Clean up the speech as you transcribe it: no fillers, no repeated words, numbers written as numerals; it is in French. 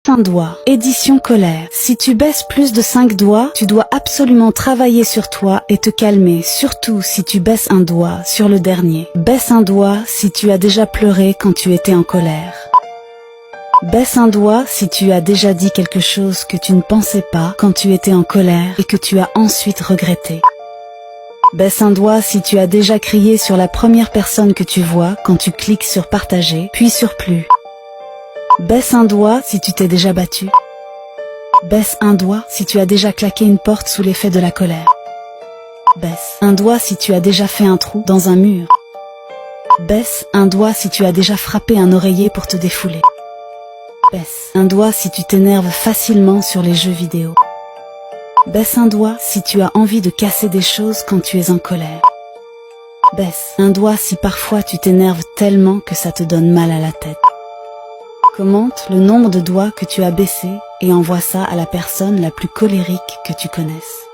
Un doigt. Édition colère. Si tu baisses plus de 5 doigts, tu dois absolument travailler sur toi et te calmer, surtout si tu baisses un doigt sur le dernier. Baisse un doigt si tu as déjà pleuré quand tu étais en colère. Baisse un doigt si tu as déjà dit quelque chose que tu ne pensais pas quand tu étais en colère et que tu as ensuite regretté. Baisse un doigt si tu as déjà crié sur la première personne que tu vois quand tu cliques sur partager, puis sur plus. Baisse un doigt si tu t'es déjà battu. Baisse un doigt si tu as déjà claqué une porte sous l'effet de la colère. Baisse un doigt si tu as déjà fait un trou dans un mur. Baisse un doigt si tu as déjà frappé un oreiller pour te défouler. Baisse un doigt si tu t'énerves facilement sur les jeux vidéo. Baisse un doigt si tu as envie de casser des choses quand tu es en colère. Baisse un doigt si parfois tu t'énerves tellement que ça te donne mal à la tête. Commente le nombre de doigts que tu as baissés et envoie ça à la personne la plus colérique que tu connaisses.